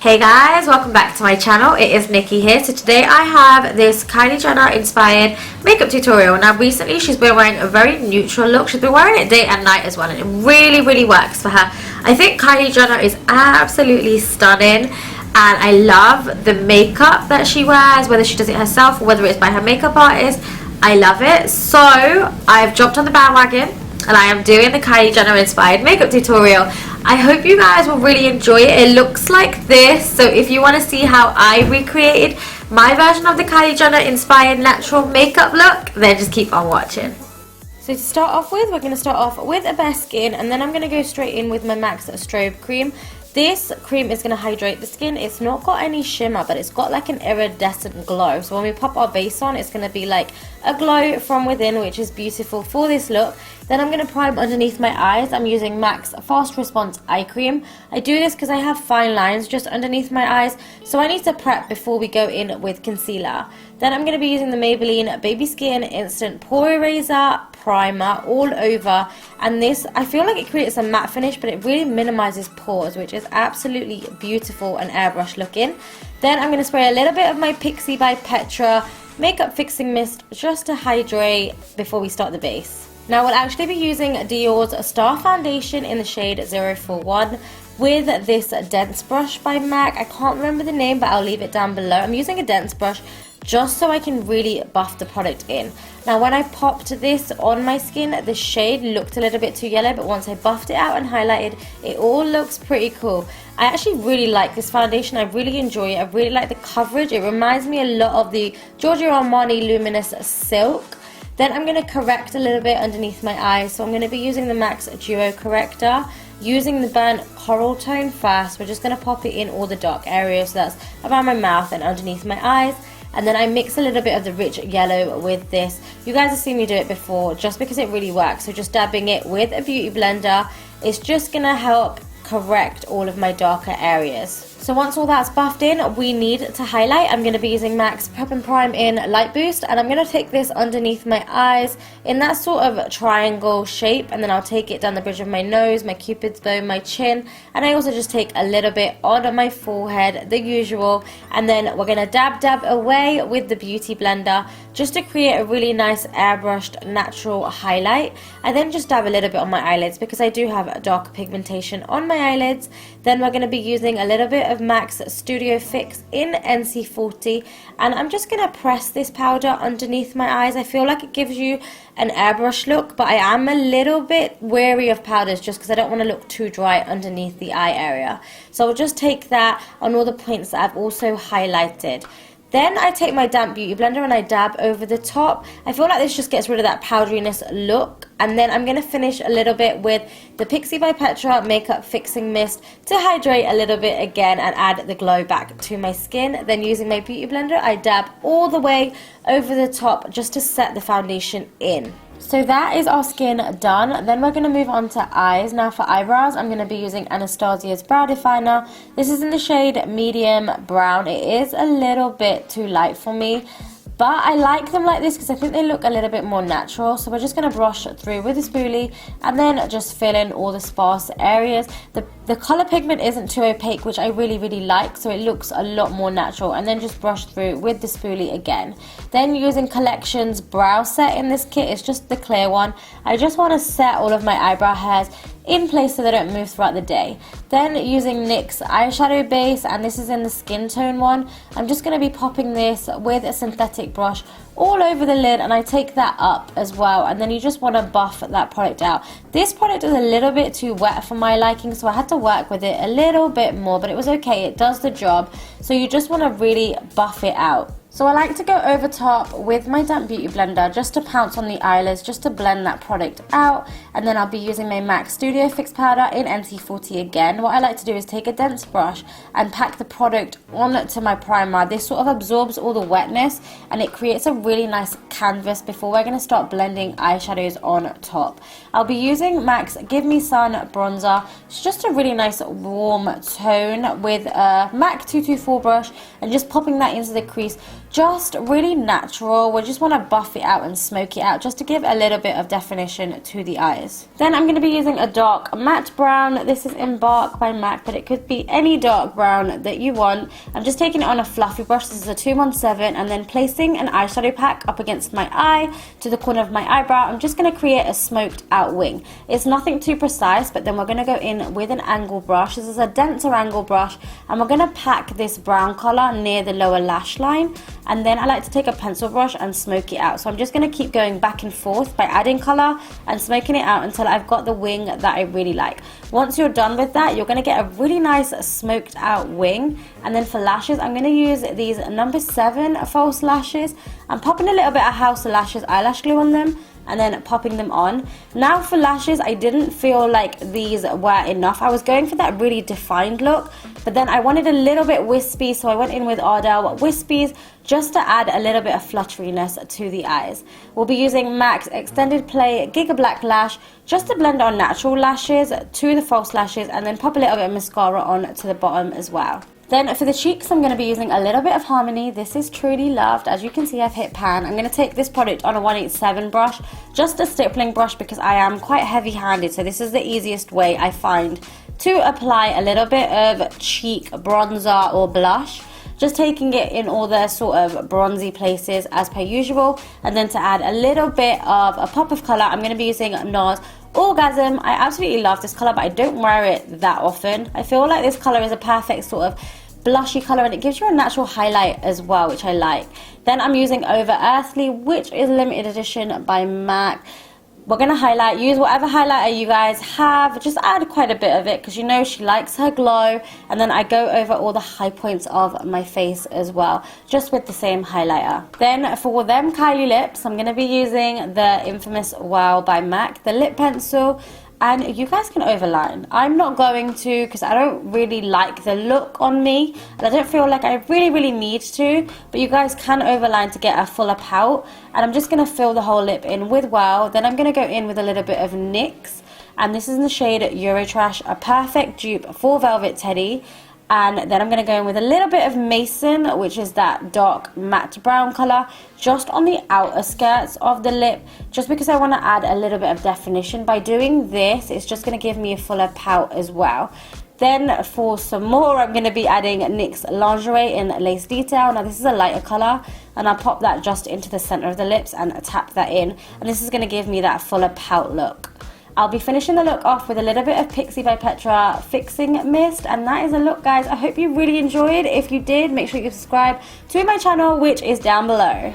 Hey guys, welcome back to my channel. It is Nikki here. So today I have this Kylie Jenner inspired makeup tutorial. Now recently she's been wearing a very neutral look. She's been wearing it day and night as well, and it really works for her. I think Kylie Jenner is absolutely stunning, and I love the makeup that she wears, whether she does it herself or whether it's by her makeup artist. I love it. So I've jumped on the bandwagon and I am doing the Kylie Jenner inspired makeup tutorial. I hope you guys will really enjoy it. It looks like this, so if you want to see how I recreated my version of the Kylie Jenner inspired natural makeup look, then just keep on watching. So to start off with, we're going to start off with a bare skin, and then I'm going to go straight in with my MAC strobe cream. This cream is going to hydrate the skin. It's not got any shimmer, but it's got like an iridescent glow. So when we pop our base on, it's going to be like a glow from within, which is beautiful for this look. Then I'm going to prime underneath my eyes. I'm using MAC's Fast Response Eye Cream. I do this because I have fine lines just underneath my eyes, so I need to prep before we go in with concealer. Then I'm going to be using the Maybelline Baby Skin Instant Pore Eraser Primer all over, and this, I feel like it creates a matte finish, but it really minimizes pores, which is absolutely beautiful and airbrush looking. Then I'm going to spray a little bit of my PIXI by Petra Makeup Fixing Mist just to hydrate before we start the base. Now we'll actually be using Dior's Star Foundation in the shade 041 with this dense brush by MAC. I can't remember the name, but I'll leave it down below. I'm using a dense brush just so I can really buff the product in. Now when I popped this on my skin, the shade looked a little bit too yellow, but once I buffed it out and highlighted, it all looks pretty cool. I actually really like this foundation. I really enjoy it. I really like the coverage. It reminds me a lot of the Giorgio Armani Luminous Silk. Then I'm going to correct a little bit underneath my eyes. So I'm going to be using the MAC's Duo Corrector. Using the burnt coral tone first, we're just going to pop it in all the dark areas. So that's around my mouth and underneath my eyes. And then I mix a little bit of the rich yellow with this. You guys have seen me do it before just because it really works. So just dabbing it with a beauty blender is just going to help correct all of my darker areas. So once all that's buffed in, we need to highlight. I'm going to be using MAC's Prep and Prime in Light Boost, and I'm going to take this underneath my eyes in that sort of triangle shape, and then I'll take it down the bridge of my nose, my cupid's bow, my chin, and I also just take a little bit on my forehead, the usual, and then we're going to dab away with the beauty blender just to create a really nice airbrushed natural highlight. I then just dab a little bit on my eyelids because I do have dark pigmentation on my eyelids. Then we're going to be using a little bit of MAC's Studio Fix in NC40, and I'm just going to press this powder underneath my eyes. I feel like it gives you an airbrush look, but I am a little bit wary of powders just because I don't want to look too dry underneath the eye area. So I'll just take that on all the points that I've also highlighted. Then I take my damp beauty blender and I dab over the top. I feel like this just gets rid of that powderiness look. And then I'm going to finish a little bit with the PIXI by Petra Makeup Fixing Mist to hydrate a little bit again and add the glow back to my skin. Then using my beauty blender, I dab all the way over the top just to set the foundation in. So that is our skin done. Then we're going to move on to eyes. Now for eyebrows, I'm going to be using Anastasia's Brow Definer. This is in the shade Medium Brown. It is a little bit too light for me, but I like them like this because I think they look a little bit more natural. So we're just going to brush through with a spoolie and then just fill in all the sparse areas. The color pigment isn't too opaque, which I really like, so it looks a lot more natural. And then just brush through with the spoolie again. Then using Collection's brow set in this kit, it's just the clear one. I just want to set all of my eyebrow hairs in place so they don't move throughout the day. Then using NYK's eyeshadow base, and this is in the skin tone one, I'm just going to be popping this with a synthetic brush all over the lid, and I take that up as well, and then you just want to buff that product out. This product is a little bit too wet for my liking, so I had to work with it a little bit more, but it was okay, it does the job. So you just want to really buff it out. So I like to go over top with my damp beauty blender just to pounce on the eyelids, just to blend that product out. And then I'll be using my MAC Studio Fix powder in NC40 again. What I like to do is take a dense brush and pack the product onto my primer. This sort of absorbs all the wetness and it creates a really nice canvas before we're going to start blending eyeshadows on top. I'll be using MAC's Give Me Sun bronzer. It's just a really nice warm tone with a MAC 224 brush and just popping that into the crease just really natural. We just want to buff it out and smoke it out just to give a little bit of definition to the eyes. Then I'm going to be using a dark matte brown. This is Embark by MAC, but it could be any dark brown that you want. I'm just taking it on a fluffy brush. This is a 217, and then placing an eyeshadow pack up against my eye to the corner of my eyebrow. I'm just going to create a smoked out wing. It's nothing too precise, but then we're going to go in with an angle brush. This is a denser angle brush, and we're going to pack this brown color near the lower lash line. And then I like to take a pencil brush and smoke it out. So I'm just going to keep going back and forth by adding color and smoking it out until I've got the wing that I really like. Once you're done with that, you're going to get a really nice smoked out wing. And then for lashes, I'm going to use these number 7 false lashes. I'm popping a little bit of House of Lashes eyelash glue on them and then popping them on. Now for lashes, I didn't feel like these were enough. I was going for that really defined look, but then I wanted a little bit wispy, so I went in with Ardell Wispies just to add a little bit of flutteriness to the eyes. We'll be using MAC's Extended Play Gigablack Lash just to blend our natural lashes to the false lashes, and then pop a little bit of mascara on to the bottom as well. Then for the cheeks, I'm going to be using a little bit of Harmony. This is Truly Loved. As you can see, I've hit pan. I'm going to take this product on a 187 brush, just a stippling brush, because I am quite heavy-handed. So this is the easiest way I find to apply a little bit of cheek bronzer or blush. Just taking it in all the sort of bronzy places as per usual. And then to add a little bit of a pop of colour, I'm going to be using NARS Orgasm. I absolutely love this colour, but I don't wear it that often. I feel like this colour is a perfect sort of blushy colour, and it gives you a natural highlight as well, which I like. Then I'm using Over Earthly, which is limited edition by MAC. We're going to highlight, use whatever highlighter you guys have, just add quite a bit of it because you know she likes her glow. And then I go over all the high points of my face as well, just with the same highlighter. Then for them Kylie lips, I'm going to be using the infamous Whirl by MAC, the lip pencil. And you guys can overline. I'm not going to because I don't really like the look on me. And I don't feel like I really need to. But you guys can overline to get a fuller pout. And I'm just going to fill the whole lip in with Whirl. Then I'm going to go in with a little bit of NYX. And this is in the shade Eurotrash, a perfect dupe for Velvet Teddy. And then I'm going to go in with a little bit of Maison, which is that dark matte brown colour, just on the outer skirts of the lip, just because I want to add a little bit of definition. By doing this, it's just going to give me a fuller pout as well. Then for some more, I'm going to be adding NYX Lingerie in Lace Detail. Now this is a lighter colour, and I'll pop that just into the centre of the lips and tap that in. And this is going to give me that fuller pout look. I'll be finishing the look off with a little bit of PIXI by Petra Fixing Mist, and that is a look, guys. I hope you really enjoyed. If you did, make sure you subscribe to my channel, which is down below.